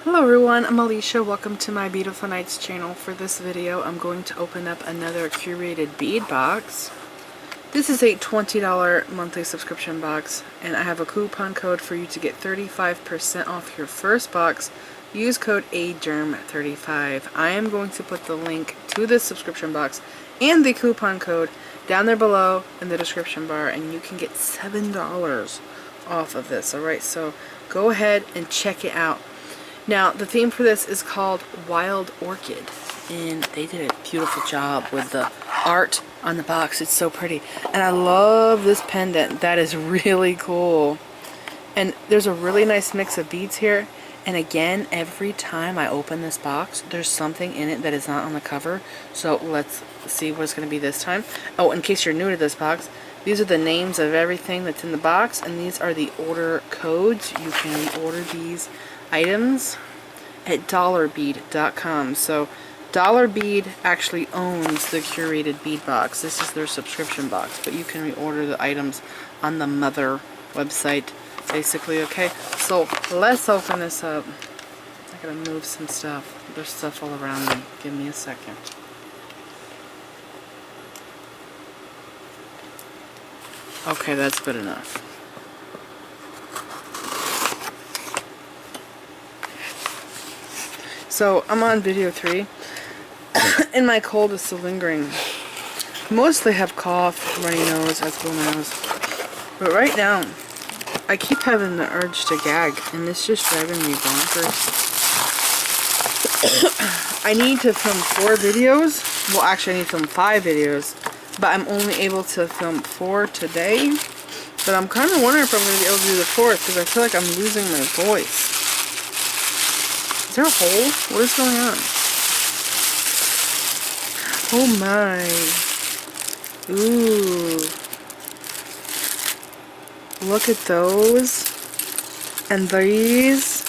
Hello everyone, I'm Alicia. Welcome to my Beautiful Nights channel. For this video, I'm going to open up another curated bead box. This is a $20 monthly subscription box, and I have a coupon code for you to get 35% off your first box. Use code ADERM35. I am going to put the link to this subscription box and the coupon code down there below in the description bar, and you can get $7 off of this. Alright, so go ahead and check it out. Now, the theme for this is called Wild Orchid, and they did a beautiful job with the art on the box. It's so pretty. And I love this pendant. That is really cool. And there's a really nice mix of beads here. And again, every time I open this box, there's something in it that is not on the cover. So let's see what it's going to be this time. Oh, in case you're new to this box, these are the names of everything that's in the box, and these are the order codes. You can reorder these items at dollarbead.com. So Dollar Bead actually owns the curated bead box. This is their subscription box, but you can reorder the items on the mother website basically. Okay, so let's open this up. I gotta move some stuff. There's stuff all around me. Give me a second. Okay, that's good enough. So I'm on video 3 and my cold is still lingering. Mostly have cough, runny nose, has blue nose. But right now, I keep having the urge to gag, and it's just driving me bonkers. I need to film 4 videos. Well, actually I need to film 5 videos, but I'm only able to film 4 today. But I'm kind of wondering if I'm going to be able to do the 4th, because I feel like I'm losing my voice. Is there a hole? What is going on? Oh my. Ooh. Look at those. And these.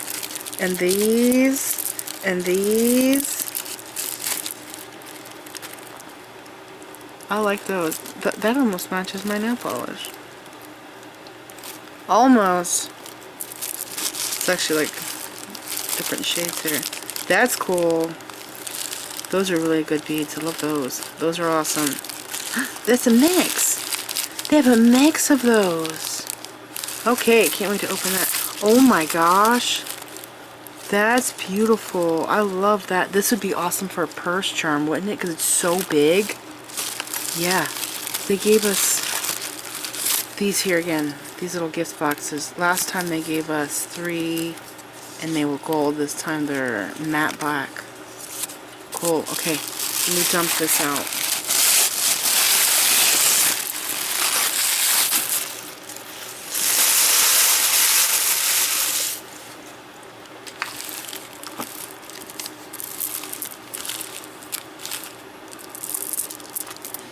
And these. And these. I like those. That almost matches my nail polish. Almost. It's actually like different shades here. That's cool. Those are really good beads. I love those. Those are awesome. That's a mix. They have a mix of those. Okay, can't wait to open that. Oh my gosh. That's beautiful. I love that. This would be awesome for a purse charm, wouldn't it? Because it's so big. Yeah. They gave us these here again. These little gift boxes. Last time they gave us 3 and they were gold. This time they're matte black. Cool. Okay, let me dump this out.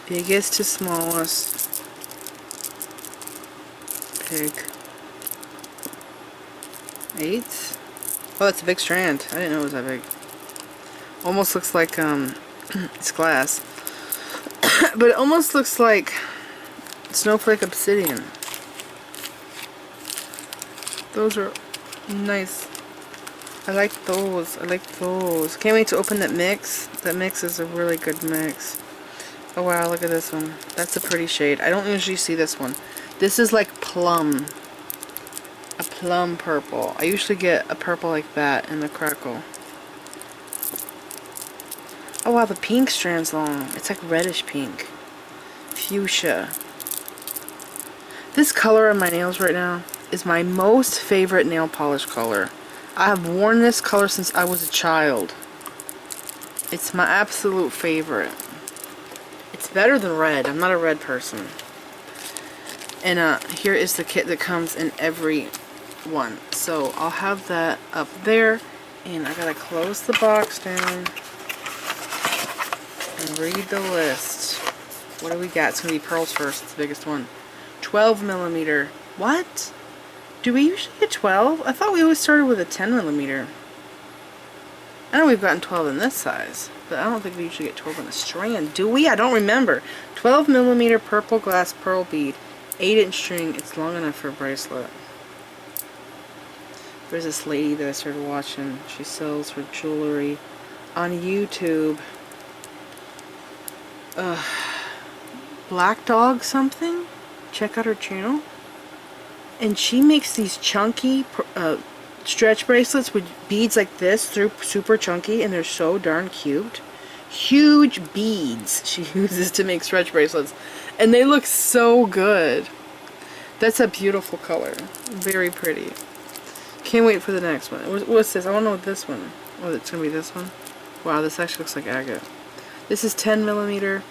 Biggest to smallest. Big. 8. Oh, it's a big strand. I didn't know it was that big. Almost looks like, it's glass. But it almost looks like snowflake obsidian. Those are nice. I like those. I like those. Can't wait to open that mix. That mix is a really good mix. Oh wow, look at this one. That's a pretty shade. I don't usually see this one. This is like plum. A plum purple. I usually get a purple like that in the crackle. Oh wow, the pink strand's long. It's like reddish pink. Fuchsia. This color on my nails right now is my most favorite nail polish color. I have worn this color since I was a child. It's my absolute favorite. It's better than red. I'm not a red person. And here is the kit that comes in every one. So I'll have that up there, and I gotta close the box down and read the list. What do we got? It's gonna be pearls first. It's the biggest one. 12mm. What? Do we usually get 12? I thought we always started with a 10mm. I know we've gotten 12 in this size, but I don't think we usually get 12 in a strand. Do we? I don't remember. 12mm purple glass pearl bead. 8-inch string. It's long enough for a bracelet. There's this lady that I started watching. She sells her jewelry on YouTube. Black Dog something? Check out her channel. And she makes these chunky stretch bracelets with beads like this. They're super chunky and they're so darn cute. Huge beads she uses to make stretch bracelets. And they look so good. That's a beautiful color. Very pretty. Can't wait for the next one. What's this? I want to know what this one. Oh, it's going to be this one? Wow, this actually looks like agate. This is 10mm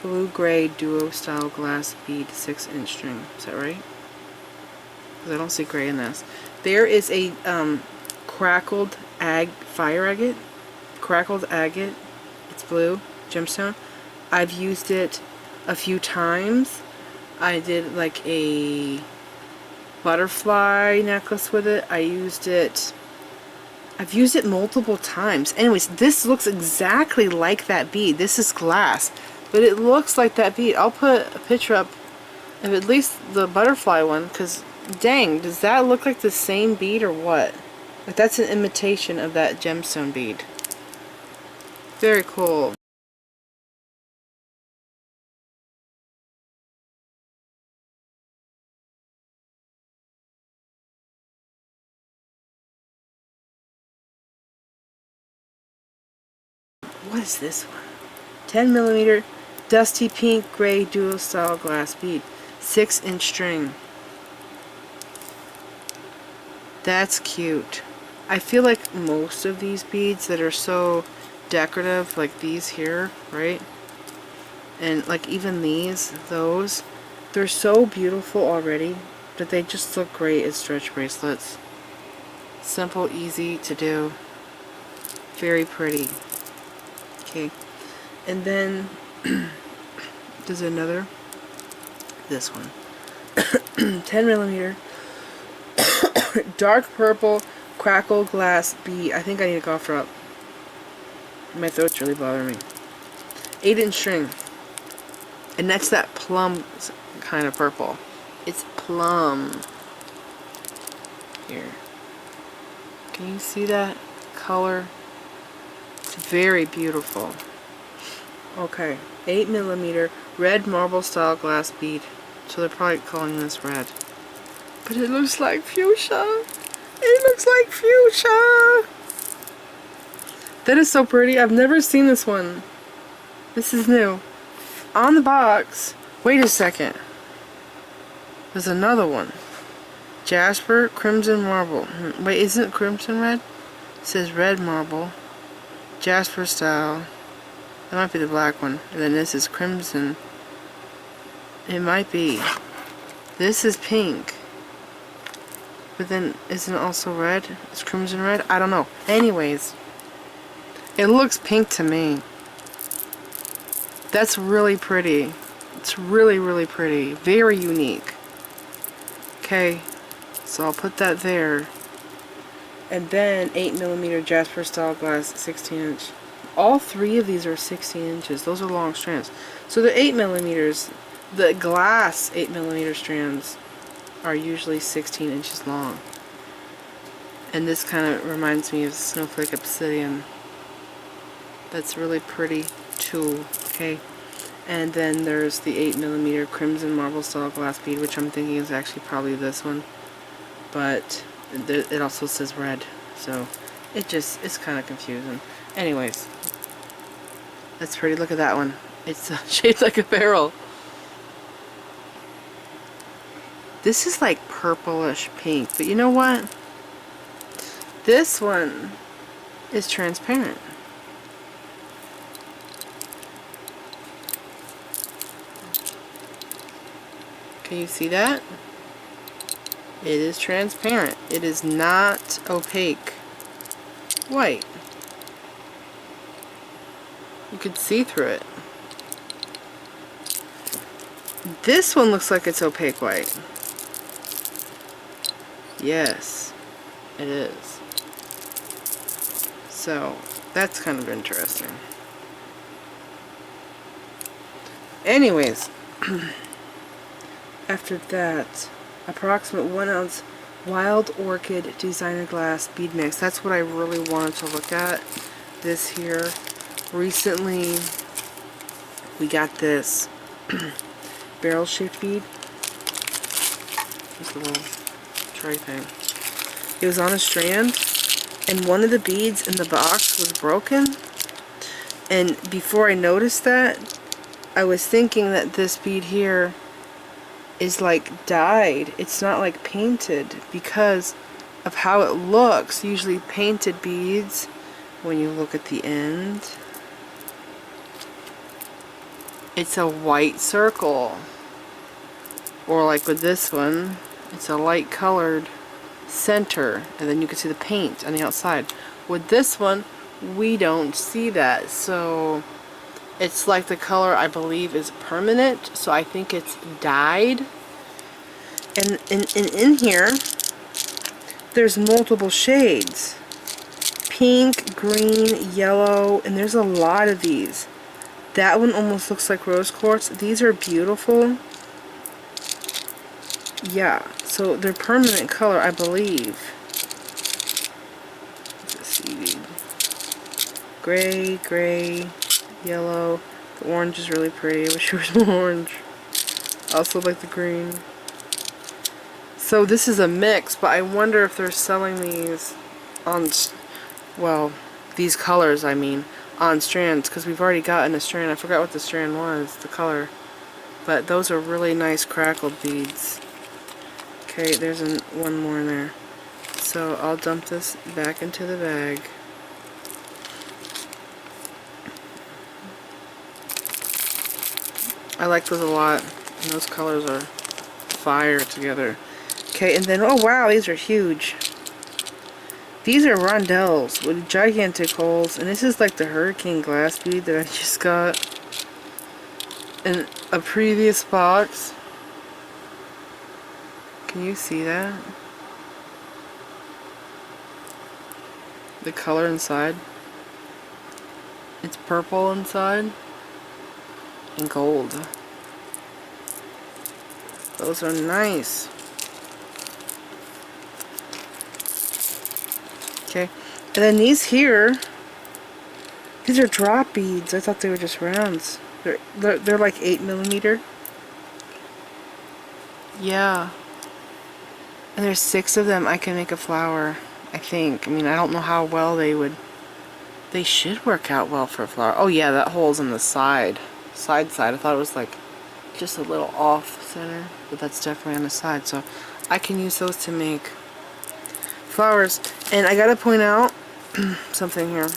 blue-gray duo style glass bead 6-inch string. Is that right? Because I don't see gray in this. There is a crackled fire agate. Crackled agate. It's blue gemstone. I've used it a few times. I did like a butterfly necklace with it. I've used it multiple times. Anyways, this looks exactly like that bead. This is glass, but it looks like that bead. I'll put a picture up of at least the butterfly one, because dang, does that look like the same bead or what? Like, that's an imitation of that gemstone bead. Very cool. What is this one? 10mm dusty pink gray dual style glass bead. 6-inch string. That's cute. I feel like most of these beads that are so decorative, like these here, right? And like even those, they're so beautiful already, but they just look great as stretch bracelets. Simple, easy to do. Very pretty. Okay. And then there's another, this one. 10mm dark purple crackle glass bead. I think I need a cough drop. My throat's really bothering me. 8-inch string. And that's that plum kind of purple. It's plum. Here. Can you see that color? It's very beautiful. Okay. 8mm red marble style glass bead. So they're probably calling this red. But it looks like fuchsia. It looks like fuchsia. That is so pretty. I've never seen this one. This is new. On the box. Wait a second. There's another one. Jasper crimson marble. Wait, isn't it crimson red? It says red marble. Jasper style. That might be the black one. And then this is crimson. It might be. This is pink. But then, isn't it also red? It's crimson red? I don't know. Anyways. It looks pink to me. That's really pretty. It's really, really pretty. Very unique. Okay. So I'll put that there. And then 8mm Jasper style glass 16-inch. All three of these are 16 inches. Those are long strands. So they're 8mm. The glass 8mm strands are usually 16 inches long. And this kind of reminds me of Snowflake Obsidian. That's really pretty too. Okay. And then there's the 8mm crimson marble style glass bead, which I'm thinking is actually probably this one. But it also says red. So it's kind of confusing. Anyways. That's pretty. Look at that one. It's shaped like a barrel. This is like purplish pink. But you know what? This one is transparent. Can you see that? It is transparent. It is not opaque. White. You can see through it. This one looks like it's opaque white. Yes, it is. So, that's kind of interesting. Anyways, after that, approximate 1 ounce Wild Orchid Designer Glass Bead Mix. That's what I really wanted to look at this here. Recently, we got this barrel-shaped bead. Just a little tray thing. It was on a strand, and one of the beads in the box was broken. And before I noticed that, I was thinking that this bead here is like dyed. It's not like painted because of how it looks. Usually painted beads, when you look at the end, it's a white circle. Or like with this one, it's a light colored center, and then you can see the paint on the outside. With this one, we don't see that, so it's like the color, I believe, is permanent, so I think it's dyed. And in here, there's multiple shades. Pink, green, yellow, and there's a lot of these. That one almost looks like rose quartz. These are beautiful. Yeah, so they're permanent color, I believe. Let's see. Gray, yellow. The orange is really pretty. I wish it was more orange. I also like the green. So this is a mix, but I wonder if they're selling these on, well, these colors, I mean, on strands, because we've already gotten a strand. I forgot what the strand was, the color. But those are really nice crackled beads. Okay, there's one more in there. So I'll dump this back into the bag. I like those a lot. And those colors are fire together. Okay, and then, oh wow, these are huge. These are rondelles with gigantic holes. And this is like the hurricane glass bead that I just got in a previous box. Can you see that? The color inside. It's purple inside and gold. Those are nice. Okay, and then these here, these are drop beads. I thought they were just rounds. They're like 8mm. Yeah. And there's 6 of them. I can make a flower, I think. I mean, I don't know how well they would. They should work out well for a flower. Oh yeah, that hole's on the side. Side. I thought it was like just a little off center, but that's definitely on the side. So I can use those to make flowers. And I gotta point out something here.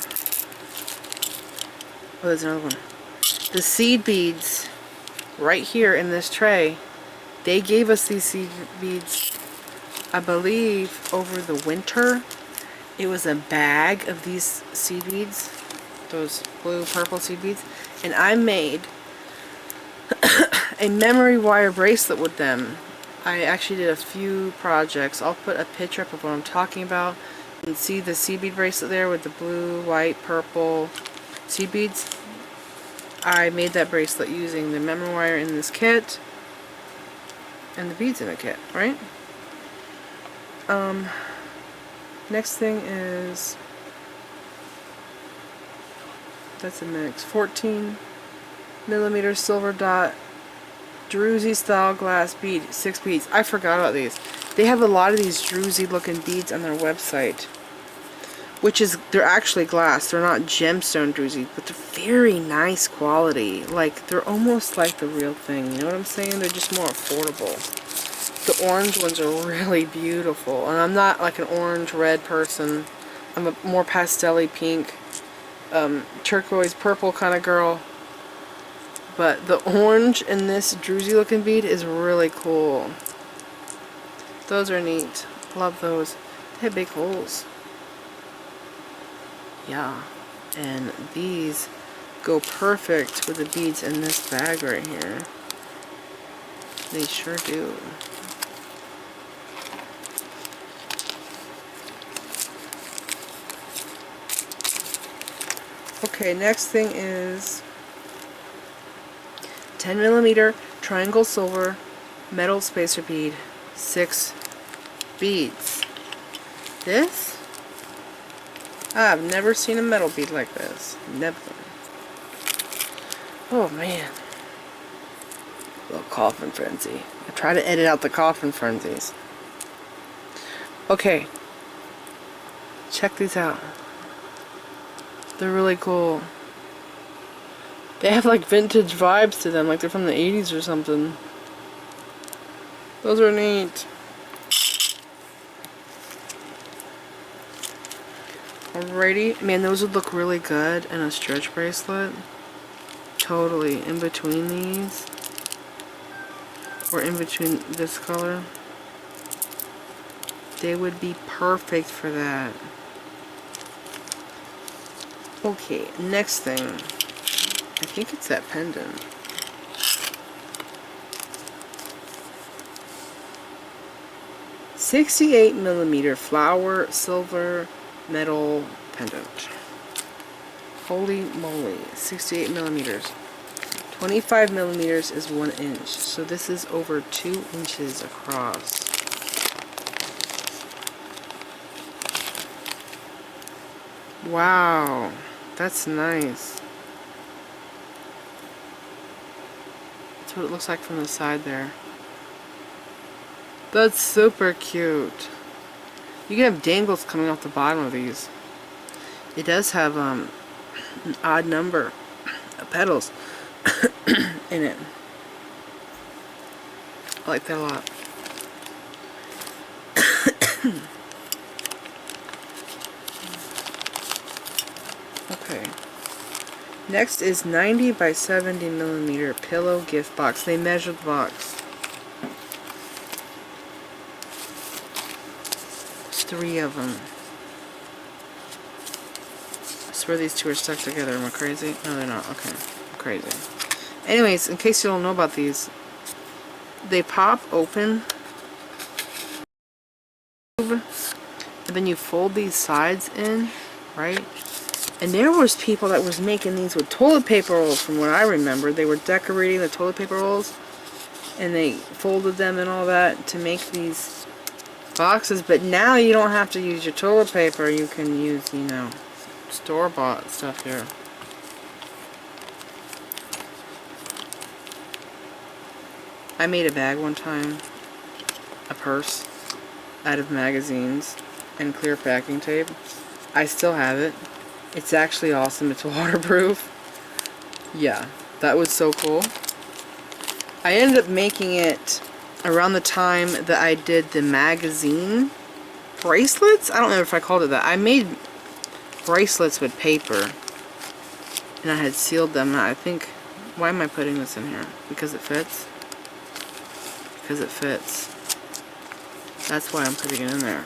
Oh, there's another one. The seed beads right here in this tray, they gave us these seed beads, I believe, over the winter. It was a bag of these seed beads, those blue purple seed beads, and I made a memory wire bracelet with them. I actually did a few projects. I'll put a picture up of what I'm talking about. You can see the seed bead bracelet there with the blue, white, purple seed beads. I made that bracelet using the memory wire in this kit and the beads in the kit, right? Next thing is, that's a mix, 14mm silver dot Druzy style glass bead, 6 beads. I forgot about these. They have a lot of these Druzy looking beads on their website, which is, they're actually glass. They're not gemstone Druzy, but they're very nice quality. Like, they're almost like the real thing. You know what I'm saying? They're just more affordable. The orange ones are really beautiful, and I'm not like an orange red person. I'm a more pastel-y pink, turquoise purple kind of girl. But the orange in this Druzy looking bead is really cool. Those are neat. Love those. They have big holes. Yeah. And these go perfect with the beads in this bag right here. They sure do. Okay, next thing is 10mm triangle silver metal spacer bead, 6 beads. This? I've never seen a metal bead like this. Never. Oh man. Little coffin frenzy. I try to edit out the coffin frenzies. Okay. Check these out. They're really cool. They have like vintage vibes to them, like they're from the 80s or something. Those are neat. Alrighty. Man, those would look really good in a stretch bracelet. Totally. In between these. Or in between this color. They would be perfect for that. Okay, next thing. I think it's that pendant. .68mm flower silver metal pendant. Holy moly, 68mm. 25mm is 1 inch, so this is over 2 inches across. Wow, that's nice. That's what it looks like from the side there. That's super cute. You can have dangles coming off the bottom of these. It does have an odd number of petals in it. I like that a lot. Okay. Next is 90 by 70mm pillow gift box. They measured the box. There's 3 of them. I swear these 2 are stuck together. Am I crazy? No, they're not. Okay. I'm crazy. Anyways, in case you don't know about these, they pop open. And then you fold these sides in, right? And there was people that was making these with toilet paper rolls, from what I remember. They were decorating the toilet paper rolls, and they folded them and all that to make these boxes. But now you don't have to use your toilet paper. You can use, you know, store-bought stuff here. I made a bag one time, a purse, out of magazines and clear packing tape. I still have it. It's actually awesome. It's waterproof. Yeah, that was so cool. I ended up making it around the time that I did the magazine bracelets. I don't know if I called it that. I made bracelets with paper, and I had sealed them. I think, why am I putting this in here? Because it fits? Because it fits. That's why I'm putting it in there.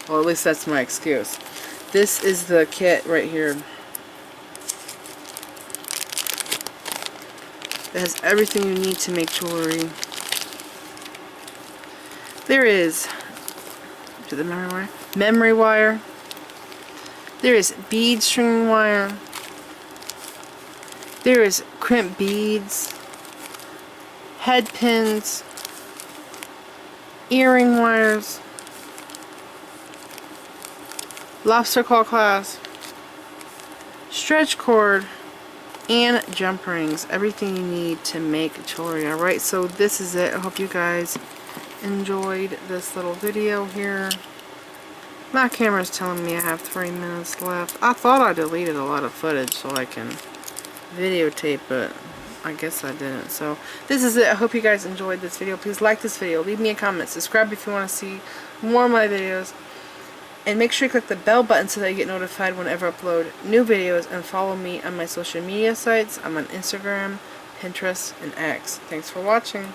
Well, at least that's my excuse. This is the kit right here. It has everything you need to make jewelry. There is, to the memory wire? Memory wire. There is bead string wire. There is crimp beads, head pins, earring wires, lobster claw clasp, stretch cord, and jump rings. Everything you need to make jewelry. Alright, so this is it. I hope you guys enjoyed this little video here. My camera's telling me I have 3 minutes left. I thought I deleted a lot of footage so I can videotape, but I guess I didn't. So this is it. I hope you guys enjoyed this video. Please like this video, leave me a comment, subscribe if you want to see more of my videos, and make sure you click the bell button so that you get notified whenever I upload new videos, and follow me on my social media sites. I'm on Instagram, Pinterest, and X. Thanks for watching.